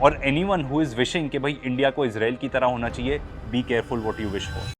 और anyone who is wishing कि भाई इंडिया को इजराइल की तरह होना चाहिए, be careful what you wish for.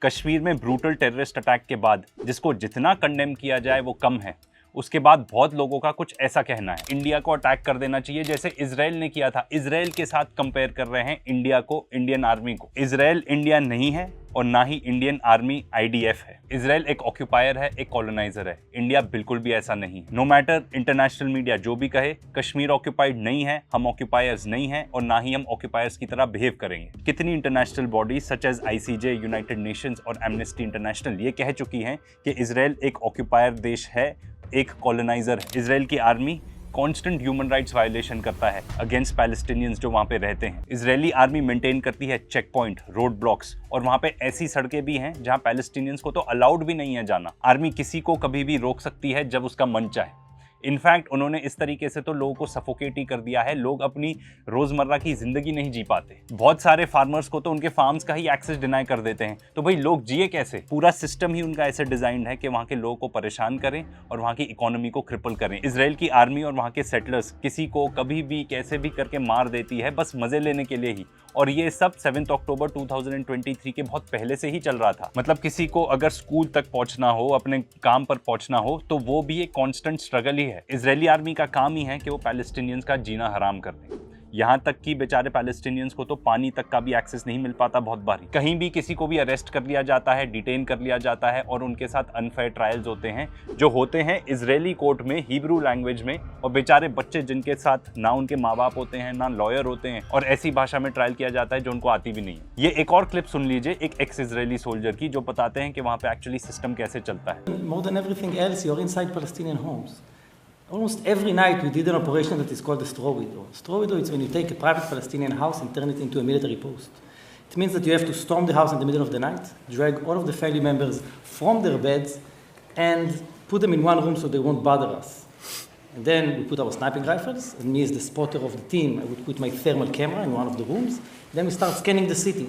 Kashmir में ब्रूटल टेररिस्ट अटैक के बाद जिसको जितना कंडेम किया जाए वो कम है, उसके बाद बहुत लोगों का कुछ ऐसा कहना है, इंडिया को अटैक कर देना चाहिए जैसे इजराइल ने किया था। इजराइल के साथ कंपेयर कर रहे हैं इंडिया को, इंडियन आर्मी को। इजराइल इंडिया नहीं है और ना ही इंडियन आर्मी आईडीएफ है। इजराइल एक ऑक्यूपायर है, एक कॉलोनाइजर है। इंडिया बिल्कुल भी ऐसा नहीं। नो मैटर इंटरनेशनल मीडिया जो भी कहे, कश्मीर ऑक्यूपाइड नहीं है, हम ऑक्यूपायर्स नहीं हैं और ना ही हम ऑक्यूपायर्स की तरह बिहेव करेंगे। कितनी international bodies such as ICJ, United Nations और एमनेस्टी इंटरनेशनल ये कह चुकी हैं कि इजराइल एक ऑक्यूपायर देश है, एक कॉलोनाइजर है। इजराइल की army constant human rights violation करता है अगेंस्ट पैलेस्टीनियंस जो वहां पे रहते हैं। इजरायली आर्मी मेंटेन करती है चेक पॉइंट, रोड ब्लॉक्स और वहां पे ऐसी सड़कें भी हैं जहां पैलेस्टीनियंस को तो अलाउड भी नहीं है जाना। आर्मी किसी को कभी भी रोक सकती है जब उसका मन चाहे। इनफैक्ट उन्होंने इस तरीके से तो लोगों को सफोकेट ही कर दिया है, लोग अपनी रोजमर्रा की जिंदगी नहीं जी पाते। बहुत सारे फार्मर्स को तो उनके फार्म्स का ही एक्सेस डिनाई कर देते हैं। तो भाई लोग जिए कैसे? पूरा सिस्टम ही उनका ऐसे डिजाइंड है कि वहां के लोगों को परेशान करें और वहां की इकोनॉमी को क्रिपल करें। इजराइल की आर्मी और वहां के सेटलर्स किसी को कभी भी कैसे भी करके मार देती है, बस मजे लेने के लिए ही। और ये सब 7 अक्टूबर 2023 के बहुत पहले से ही चल रहा था। मतलब किसी को अगर स्कूल तक पहुंचना हो, अपने काम पर पहुंचना हो, तो वो भी एक कांस्टेंट स्ट्रगल ही है। इजरायली आर्मी का काम ही है कि वो पैलेस्टीनियंस का जीना हराम कर दें। यहाँ तक कि बेचारे पैलेस्टीनियंस को तो पानी तक का भी एक्सेस नहीं मिल पाता बहुत बार। कहीं भी किसी को भी अरेस्ट कर लिया जाता है, डिटेन कर लिया जाता है और उनके साथ अनफेयर ट्रायल्स होते हैं जो होते हैं इजरायली कोर्ट में, हिब्रू लैंग्वेज में। और बेचारे बच्चे जिनके साथ ना उनके माँ बाप होते हैं, ना लॉयर होते हैं, और ऐसी भाषा में ट्रायल किया जाता है जो उनको आती भी नहीं है। ये एक और क्लिप सुन लीजिए एक एक्स इजरायली सोल्जर की, जो बताते हैं कि वहाँ पे एक्चुअली सिस्टम कैसे चलता है। More than everything else, you're inside Palestinian homes. Almost every night we did an operation that is called the straw window. Straw window is when you take a private Palestinian house and turn it into a military post. It means that you have to storm the house in the middle of the night, drag all of the family members from their beds, and put them in one room so they won't bother us. And then we put our sniping rifles, and me as the spotter of the team, I would put my thermal camera in one of the rooms. Then we start scanning the city.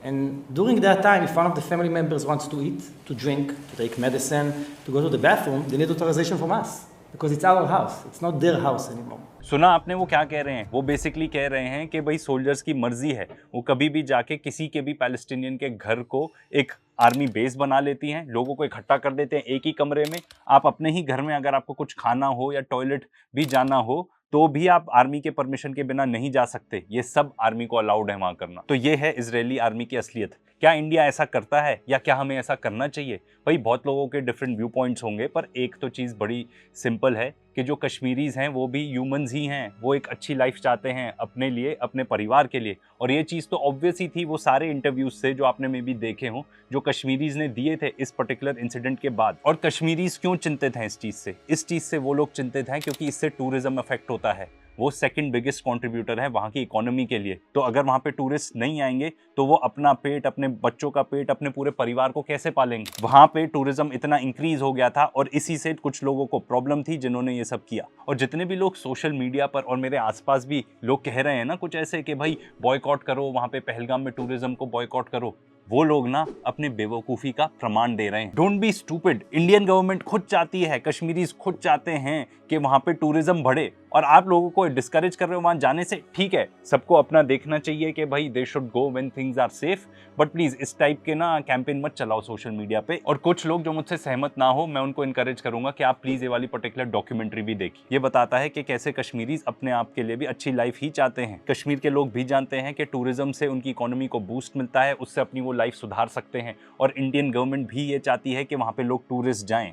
And during that time, if one of the family members wants to eat, to drink, to take medicine, to go to the bathroom, they need authorization from us. Because it's our house, it's not their house anymore. सुना आपने वो क्या कह रहे हैं? वो basically कह रहे हैं कि भाई सोल्जर्स की मर्जी है, वो कभी भी जाके किसी के भी पैलेस्टीनियन के घर को एक आर्मी बेस बना लेती हैं, लोगों को इकट्ठा कर देते हैं एक ही कमरे में। आप अपने ही घर में अगर आपको कुछ खाना हो या टॉयलेट भी जाना हो तो भी आप आर्मी के परमिशन के बिना नहीं जा सकते। ये सब आर्मी को अलाउड है वहां करना। तो ये है इजरायली आर्मी की असलियत। क्या इंडिया ऐसा करता है या क्या हमें ऐसा करना चाहिए? भाई बहुत लोगों के डिफरेंट व्यू पॉइंट्स होंगे, पर एक तो चीज़ बड़ी सिंपल है कि जो कश्मीरीज हैं वो भी ह्यूमंस ही हैं। वो एक अच्छी लाइफ चाहते हैं अपने लिए, अपने परिवार के लिए। और ये चीज़ तो ऑब्वियस ही थी वो सारे इंटरव्यूज से जो आपने मे भी देखे हों, जो कश्मीरीज ने दिए थे इस पर्टिकुलर इंसिडेंट के बाद। और कश्मीरीज क्यों चिंतित हैं इस चीज़ से? इस चीज़ से वो लोग चिंतित हैं क्योंकि इससे टूरिज्म अफेक्ट होता है। वो सेकंड बिगेस्ट कंट्रीब्यूटर है वहाँ की इकोनॉमी के लिए। तो अगर वहाँ पे टूरिस्ट नहीं आएंगे तो वो अपना पेट, अपने बच्चों का पेट, अपने पूरे परिवार को कैसे पालेंगे? वहाँ पे टूरिज्म इतना इंक्रीज हो गया था और इसी से कुछ लोगों को प्रॉब्लम थी जिन्होंने ये सब किया। और जितने भी लोग सोशल मीडिया पर और मेरे आसपास भी लोग कह रहे हैं ना कुछ ऐसे कि भाई बॉयकॉट करो, वहाँ पे पहलगाम में टूरिज्म को बॉयकॉट करो, वो लोग ना अपने बेवकूफ़ी का प्रमाण दे रहे हैं। Don't be stupid. Indian government खुद चाहती है, कश्मीरीज खुद चाहते हैं कि वहाँ पे टूरिज्म बढ़े और आप लोगों को डिस्करेज कर रहे हो वहाँ जाने से। ठीक है, सबको अपना देखना चाहिए कि भाई they should go when things are safe, but please इस टाइप के ना कैंपेन मत चलाओ सोशल मीडिया पे। और कुछ लोग जो मुझसे सहमत ना हो, मैं उनको इनकरेज करूंगा कि आप प्लीज़ ये वाली पर्टिकुलर डॉक्यूमेंट्री भी देखिए। ये बताता है कि कैसे कश्मीरीज अपने आप के लिए भी अच्छी लाइफ ही चाहते हैं। कश्मीर के लोग भी जानते हैं कि टूरिज्म से उनकी इकोनॉमी को बूस्ट मिलता है, उससे अपनी वो लाइफ सुधार सकते हैं। और इंडियन गवर्नमेंट भी ये चाहती है कि वहाँ पे लोग टूरिस्ट जाएं।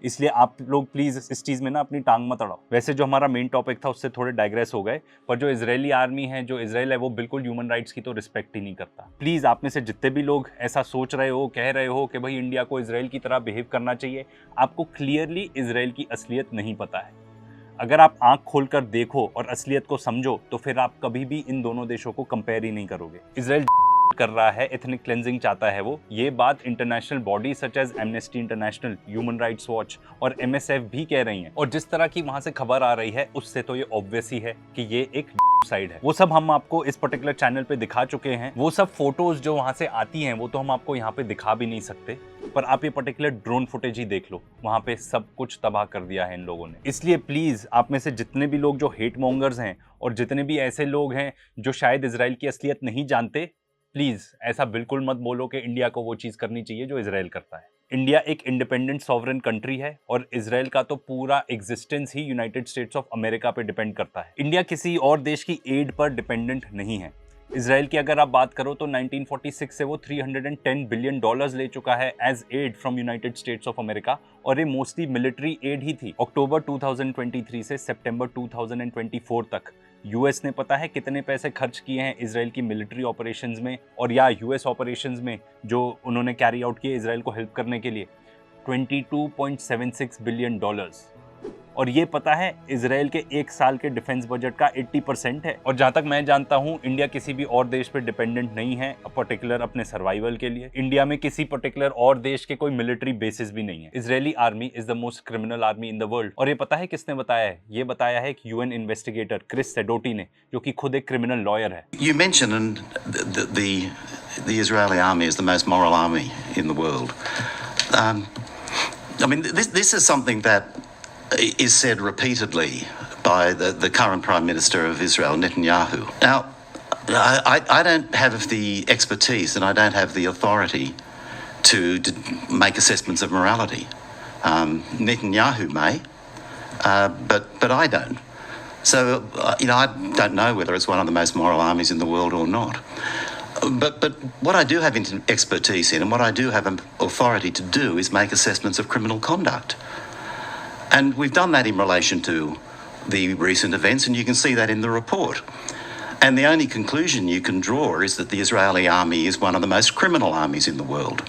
इसलिए आप लोग प्लीज़ इस चीज़ में ना अपनी टांग मत अड़ाओ। वैसे जो हमारा मेन टॉपिक था उससे थोड़े डाइग्रेस हो गए, पर जो इजरायली आर्मी है, जो इजराइल है, वो बिल्कुल ह्यूमन राइट्स की तो रिस्पेक्ट ही नहीं करता। प्लीज़ आप में से जितने भी लोग ऐसा सोच रहे हो, कह रहे हो कि भाई इंडिया को इजराइल की तरह बिहेव करना चाहिए, आपको क्लियरली इजराइल की असलियत नहीं पता है। अगर आप आंख खोलकर देखो और असलियत को समझो तो फिर आप कभी भी इन दोनों देशों को कंपेयर ही नहीं करोगे। इजराइल कर रहा है, एथनिक क्लेंजिंग चाहता है वो, ये बात international body such as Amnesty International, Human Rights Watch और MSF भी कह रही हैं। और जिस तरह की वहां से खबर आ रही है उससे तो ये ऑब्वियस ही है कि ये एक साइड है। वो सब हम आपको इस पर्टिकुलर चैनल पे दिखा चुके हैं। वो सब फोटोज जो वहां से आती हैं वो तो हम आपको यहाँ पे दिखा भी नहीं सकते, पर आप ये पर्टिकुलर ड्रोन फुटेज ही देख लो, वहां पे सब कुछ तबाह कर दिया है इन लोगों ने। इसलिए प्लीज आप में से जितने भी लोग जो हेट मॉन्गर्स हैं और जितने भी ऐसे लोग हैं जो शायद इजराइल की असलियत नहीं जानते, प्लीज ऐसा बिल्कुल मत बोलो कि इंडिया को वो चीज करनी चाहिए जो इजराइल करता है। इंडिया एक इंडिपेंडेंट सॉवरेन कंट्री है और इजराइल का तो पूरा existence he United States of America पे डिपेंड करता है। इंडिया किसी और देश की एड पर डिपेंडेंट नहीं है। इजराइल की अगर आप बात करो तो 1946 से वो $310 बिलियन ले चुका है as aid from United States of America, और ये मोस्टली मिलिट्री एड ही थी। अक्टूबर 2023 से सितंबर 2024 तक यूएस ने पता है कितने पैसे खर्च किए हैं इजराइल की मिलिट्री ऑपरेशंस में और या यूएस ऑपरेशंस में जो उन्होंने कैरी आउट किए इजराइल को हेल्प करने के लिए? $22.76 बिलियन। और ये पता है इजराइल के एक साल के डिफेंस बजट का 80% है। और जहां तक मैं जानता हूं इंडिया किसी भी और देश पे डिपेंडेंट नहीं है पर्टिकुलर अपने सर्वाइवल के लिए। इंडिया में किसी पर्टिकुलर और देश के कोई मिलिट्री बेसिस भी नहीं है। Israeli army is the most criminal army in the world. और ये पता है किसने बताया है? ये बताया है एक UN इन्वेस्टिगेटर क्रिस सेडोटी ने, जो कि खुद एक क्रिमिनल लॉयर है। You mentioned the Israeli army is the most moral army in the world. I mean, this is something that is said repeatedly by the current Prime Minister of Israel, Netanyahu. Now, I don't have the expertise and I don't have the authority to make assessments of morality. Netanyahu may, but I don't. So, I don't know whether it's one of the most moral armies in the world or not. But what I do have expertise in and what I do have authority to do is make assessments of criminal conduct. And we've done that in relation to the recent events, and you can see that in the report. And the only conclusion you can draw is that the Israeli army is one of the most criminal armies in the world.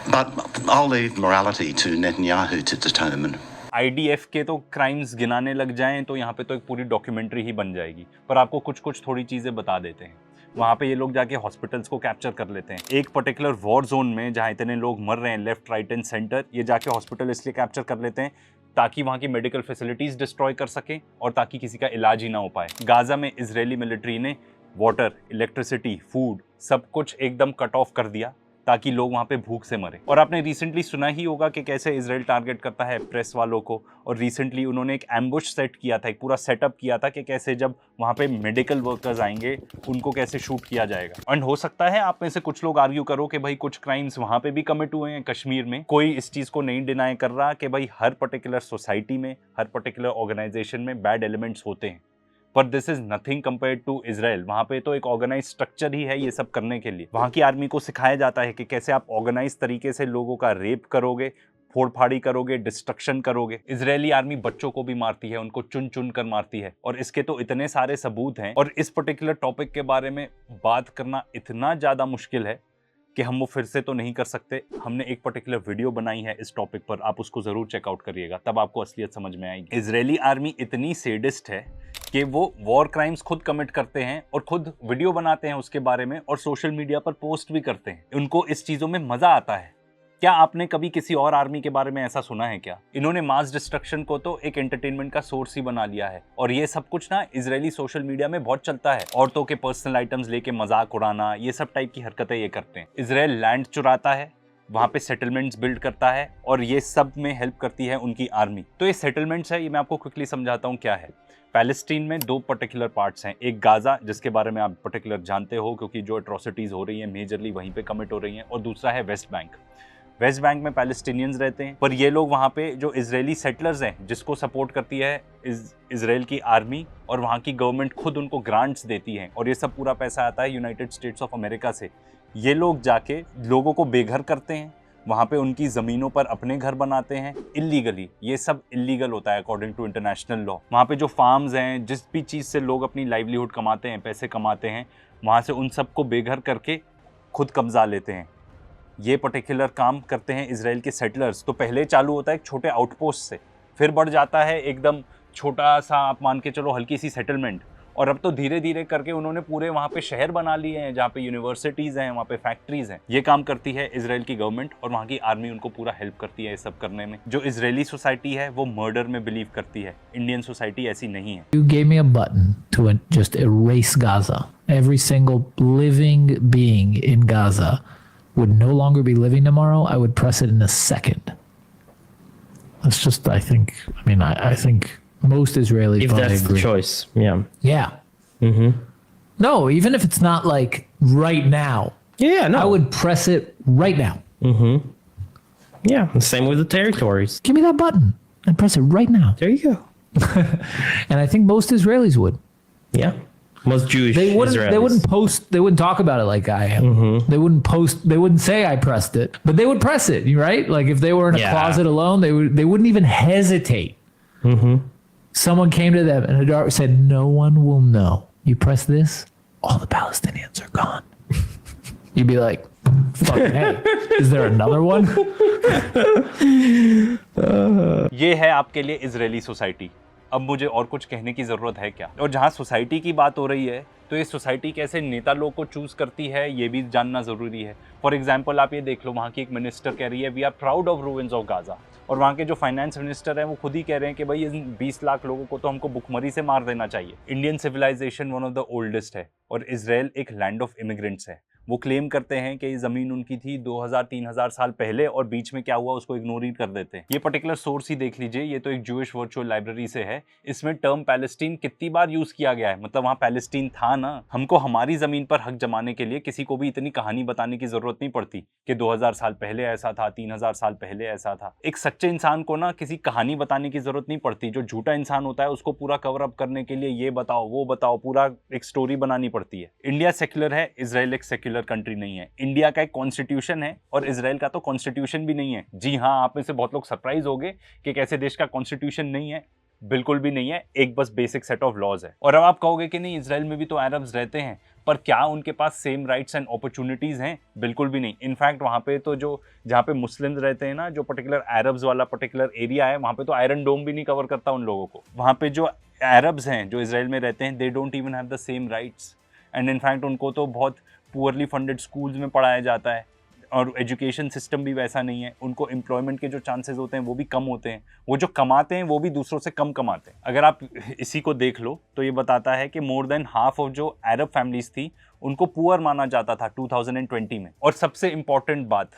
But I'll leave morality to Netanyahu to determine. IDF के तो crimes गिनाने लग जाएं तो यहाँ पे तो एक पूरी डॉक्यूमेंट्री ही बन जाएगी। पर आपको कुछ कुछ थोड़ी चीज़ें बता देते हैं। वहाँ पे ये लोग जाके हॉस्पिटल्स को कैप्चर कर लेते हैं। एक पर्टिकुलर वॉर जोन में जहाँ इतने लोग मर रहे हैं लेफ्ट राइट एंड सेंटर, ये जाके हॉस्पिटल इसलिए कैप्चर कर लेते हैं ताकि वहाँ की मेडिकल फैसिलिटीज़ डिस्ट्रॉय कर सकें और ताकि किसी का इलाज ही ना हो पाए। गाजा में इजरायली मिलिट्री ने वाटर, इलेक्ट्रिसिटी, फूड सब कुछ एकदम कट ऑफ कर दिया ताकि लोग वहाँ पे भूख से मरे। और आपने रिसेंटली सुना ही होगा कि कैसे इजराइल टारगेट करता है प्रेस वालों को, और रिसेंटली उन्होंने एक एम्बुश सेट किया था, एक पूरा सेटअप किया था कि कैसे जब वहाँ पे मेडिकल वर्कर्स आएंगे उनको कैसे शूट किया जाएगा। एंड हो सकता है आप में से कुछ लोग आर्ग्यू करो कि भाई कुछ क्राइम्स वहाँ पे भी कमिट हुए हैं कश्मीर में। कोई इस चीज़ को नहीं डिनाई कर रहा कि भाई हर पर्टिकुलर सोसाइटी में, हर पर्टिकुलर ऑर्गेनाइजेशन में बैड एलिमेंट्स होते हैं, पर this is nothing compared to Israel. वहाँ पे तो एक ऑर्गेनाइज स्ट्रक्चर ही है ये सब करने के लिए। वहाँ की आर्मी को सिखाया जाता है कि कैसे आप ऑर्गेनाइज तरीके से लोगों का रेप करोगे, फोड़ फाड़ी करोगे, डिस्ट्रक्शन करोगे। इजरायली आर्मी बच्चों को भी मारती है, उनको चुन चुन कर मारती है, और इसके तो इतने सारे सबूत हैं। और इस पर्टिकुलर टॉपिक के बारे में बात करना इतना ज़्यादा मुश्किल है कि हम वो फिर से तो नहीं कर सकते। हमने एक पर्टिकुलर वीडियो बनाई है इस टॉपिक पर, आप उसको ज़रूर चेकआउट करिएगा, तब आपको असलियत समझ में आएगी। इजरायली आर्मी इतनी सेडिस्ट है कि वो वॉर क्राइम्स खुद कमिट करते हैं और खुद वीडियो बनाते हैं उसके बारे में और सोशल मीडिया पर पोस्ट भी करते हैं। उनको इस चीज़ों में मज़ा आता है। क्या आपने कभी किसी और आर्मी के बारे में ऐसा सुना है क्या? इन्होंने मास डिस्ट्रक्शन को तो एक एंटरटेनमेंट का सोर्स ही बना लिया है, और ये सब कुछ ना इजरायली सोशल मीडिया में बहुत चलता है। औरतों के पर्सनल आइटम्स लेके मजाक उड़ाना, ये सब टाइप की हरकतें ये करते हैं। इजराइल लैंड चुराता है, वहाँ पे सेटलमेंट्स बिल्ड करता है, और ये सब में हेल्प करती है उनकी आर्मी। तो ये सेटलमेंट्स है, ये मैं आपको क्विकली समझाता हूँ क्या है। पैलेस्टीन में दो पर्टिकुलर पार्ट्स हैं, एक गाजा जिसके बारे में आप पर्टिकुलर जानते हो क्योंकि जो एट्रोसिटीज़ हो रही हैं मेजरली वहीं पे कमिट हो रही हैं, और दूसरा है वेस्ट बैंक। वेस्ट बैंक में पैलेस्टीनियंस रहते हैं, पर ये लोग वहाँ पे जो इजरायली सेटलर्स हैं जिसको सपोर्ट करती है इजराइल की आर्मी, और वहाँ की गवर्नमेंट खुद उनको ग्रांट्स देती है, और ये सब पूरा पैसा आता है यूनाइटेड स्टेट्स ऑफ अमेरिका से। ये लोग जाके लोगों को बेघर करते हैं, वहाँ पे उनकी ज़मीनों पर अपने घर बनाते हैं इल्लीगली। ये सब इल्लीगल होता है अकॉर्डिंग टू इंटरनेशनल लॉ। वहाँ पे जो फार्म्स हैं, जिस भी चीज़ से लोग अपनी लाइवलीहुड कमाते हैं, पैसे कमाते हैं, वहाँ से उन सबको बेघर करके खुद कब्जा लेते हैं। ये पर्टिकुलर काम करते हैं इजराइल के सेटलर्स। तो पहले चालू होता है एक छोटे आउटपोस्ट से, फिर बढ़ जाता है एकदम छोटा सा, आप मान के चलो हल्की सी सेटलमेंट, और अब तो धीरे धीरे करके उन्होंने पूरे वहाँ पे शहर बना लिए हैं जहाँ पे यूनिवर्सिटीज़ हैं, वहाँ पे फैक्ट्रीज हैं। ये काम करती है इजराइल की गवर्नमेंट और वहाँ की आर्मी उनको पूरा हेल्प करती है ये सब करने में। जो इजरायली सोसाइटी है वो मर्डर में बिलीव करती है, इंडियन सोसाइटी ऐसी नहीं है। You gave me a button to just erase Gaza. Every single living being in Gaza would no longer be living tomorrow. I would press it in a second. That's just, I think most Israelis If probably that's the agree. choice, yeah. Yeah. Mm-hmm. No, even if it's not like right now, Yeah, no. I would press it right now. Yeah, same with the territories. Give me that button and press it right now. There you go. And I think most Israelis would. Yeah. Most Jewish They wouldn't. Israelis. They wouldn't post. They wouldn't talk about it like I am. They wouldn't post. They wouldn't say I pressed it, but they would press it. Right? Like if they were in a Yeah. closet alone, they would. They wouldn't even hesitate. Someone came to them and Hadar said, "No one will know. You press this, all the Palestinians are gone." You'd be like, "Fucking hey, is there another one?" ये है आपके लिए Israeli society. अब मुझे और कुछ कहने की ज़रूरत है क्या? और जहाँ सोसाइटी की बात हो रही है तो ये सोसाइटी कैसे नेता लोग को चूज़ करती है ये भी जानना ज़रूरी है। फॉर एग्जांपल आप ये देख लो, वहाँ की एक मिनिस्टर कह रही है we are proud of ruins of Gaza, और वहाँ के जो फाइनेंस मिनिस्टर हैं वो खुद ही कह रहे हैं कि भाई इन 20 लाख लोगों को तो हमको भुखमरी से मार देना चाहिए। Indian civilisation one of the oldest है और इजराइल एक लैंड ऑफ इमिग्रेंट्स है। वो क्लेम करते हैं कि ये ज़मीन उनकी थी 2000-3000 साल पहले और बीच में क्या हुआ उसको इग्नोर ही कर देते हैं। ये पर्टिकुलर सोर्स ही देख लीजिए, ये तो एक जूइश वर्चुअल लाइब्रेरी से है। इसमें टर्म पैलेस्टीन कितनी बार यूज़ किया गया है, मतलब वहाँ पैलेस्टीन था ना। हमको हमारी ज़मीन पर हक जमाने के लिए किसी को भी इतनी कहानी बताने की ज़रूरत नहीं पड़ती कि 2000 साल पहले ऐसा था, 3000 साल पहले ऐसा था। एक सच्चे इंसान को ना किसी कहानी बताने की ज़रूरत नहीं पड़ती। जो झूठा इंसान होता है उसको पूरा कवर अप करने के लिए ये बताओ वो बताओ, पूरा एक स्टोरी बनानी पड़ती है। इंडिया सेक्युलर है, इजराइल एक सेक्युलर कंट्री नहीं है। इंडिया का एक कॉन्स्टिट्यूशन है और इजराइल का तो कॉन्स्टिट्यूशन भी नहीं है। जी हाँ, आप में से बहुत लोग सरप्राइज हो गए कि कैसे देश का कॉन्स्टिट्यूशन नहीं है। बिल्कुल भी नहीं है, एक बस बेसिक सेट ऑफ लॉज है। और अब आप कहोगे कि नहीं इजराइल में भी तो अरब्स रहते हैं, पर क्या उनके पास सेम राइट्स एंड अपॉर्चुनिटीज हैं? बिल्कुल भी नहीं। इनफैक्ट वहाँ पे तो जो जहाँ पे मुस्लिम्स रहते हैं ना, जो पर्टिकुलर अरब्स वाला पर्टिकुलर एरिया है, वहाँ पे तो आयरन डोम भी नहीं कवर करता उन लोगों को। वहाँ पे जो अरब्स हैं जो इजराइल में रहते हैं, they don't even have the same rights and in fact उनको तो बहुत पुअरली फंडेड स्कूल्स में पढ़ाया जाता है और एजुकेशन सिस्टम भी वैसा नहीं है। उनको एम्प्लॉयमेंट के जो चांसेस होते हैं वो भी कम होते हैं। वो जो कमाते हैं वो भी दूसरों से कम कमाते हैं। अगर आप इसी को देख लो तो ये बताता है कि मोर देन हाफ ऑफ जो अरब फैमिलीज थी उनको पुअर माना जाता था 2020 में। और सबसे इंपॉर्टेंट बात,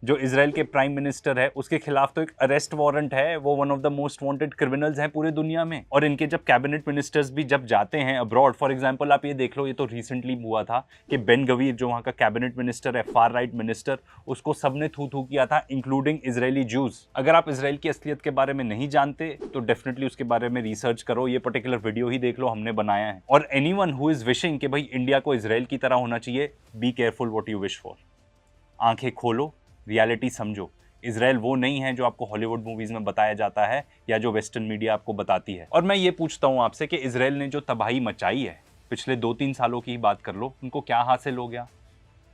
जो इजराइल के प्राइम मिनिस्टर है उसके खिलाफ तो एक अरेस्ट वारंट है। वो one of the most wanted criminals हैं पूरे दुनिया में। और इनके जब कैबिनेट मिनिस्टर्स भी जब जाते हैं अब्रॉड, फॉर एग्जांपल आप ये देख लो, ये तो रिसेंटली हुआ था कि बेन गवीर जो वहाँ का कैबिनेट मिनिस्टर है, फार राइट मिनिस्टर, उसको सबने थू थू किया था, इंक्लूडिंग इजरायली जूस। अगर आप इजराइल की असलियत के बारे में नहीं जानते तो डेफिनेटली उसके बारे में रिसर्च करो। ये पर्टिकुलर वीडियो ही देख लो, हमने बनाया है। और एनीवन हु इज विशिंग कि भाई इंडिया को इजराइल की तरह होना चाहिए, be careful what you wish for. आंखें खोलो, रियलिटी समझो। इजराइल वो नहीं है जो आपको हॉलीवुड मूवीज में बताया जाता है या जो वेस्टर्न मीडिया आपको बताती है। और मैं ये पूछता हूँ आपसे कि इजराइल ने जो तबाही मचाई है पिछले 2-3 सालों की ही बात कर लो, उनको क्या हासिल हो गया?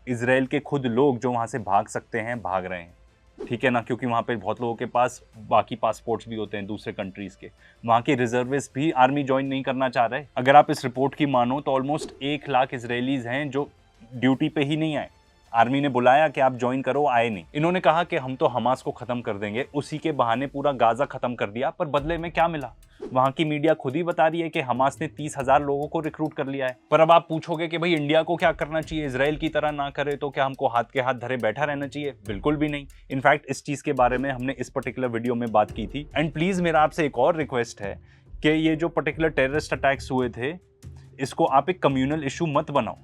इजराइल के खुद लोग जो वहाँ से भाग सकते हैं भाग रहे हैं, ठीक है ना, क्योंकि वहाँ पे बहुत लोगों के पास बाकी पासपोर्ट्स भी होते हैं दूसरे कंट्रीज़ के। वहाँ के रिजर्विस्ट भी आर्मी ज्वाइन नहीं करना चाह रहे। अगर आप इस रिपोर्ट की मानो तो ऑलमोस्ट 1 लाख इजरायलीज हैं जो ड्यूटी पे ही नहीं आए। आर्मी ने बुलाया कि आप ज्वाइन करो, आए नहीं। इन्होंने कहा कि हम तो हमास को ख़त्म कर देंगे, उसी के बहाने पूरा गाज़ा ख़त्म कर दिया, पर बदले में क्या मिला? वहाँ की मीडिया खुद ही बता रही है कि हमास ने 30,000 लोगों को रिक्रूट कर लिया है। पर अब आप पूछोगे कि भाई इंडिया को क्या करना चाहिए, इजराइल की तरह ना करे तो क्या हमको हाथ के हाथ धरे बैठा रहना चाहिए? बिल्कुल भी नहीं। इनफैक्ट इस चीज़ के बारे में हमने इस पर्टिकुलर वीडियो में बात की थी। एंड प्लीज़ मेरा आपसे एक और रिक्वेस्ट है कि ये जो पर्टिकुलर टेररिस्ट अटैक्स हुए थे, इसको आप एक कम्युनल इशू मत बनाओ।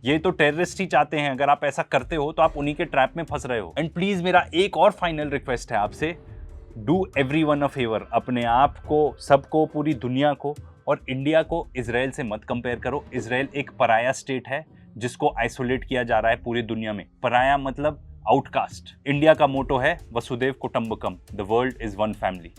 ये तो टेररिस्ट ही चाहते हैं। अगर आप ऐसा करते हो तो आप उन्हीं के ट्रैप में फंस रहे हो। एंड प्लीज मेरा एक और फाइनल रिक्वेस्ट है आपसे, डू एवरीवन अ फेवर, अपने आप को, सबको, पूरी दुनिया को और इंडिया को इजराइल से मत कंपेयर करो। इजराइल एक पराया स्टेट है जिसको आइसोलेट किया जा रहा है पूरी दुनिया में। पराया मतलब आउटकास्ट। इंडिया का मोटो है Vasudhaiva Kutumbakam, the world is one family.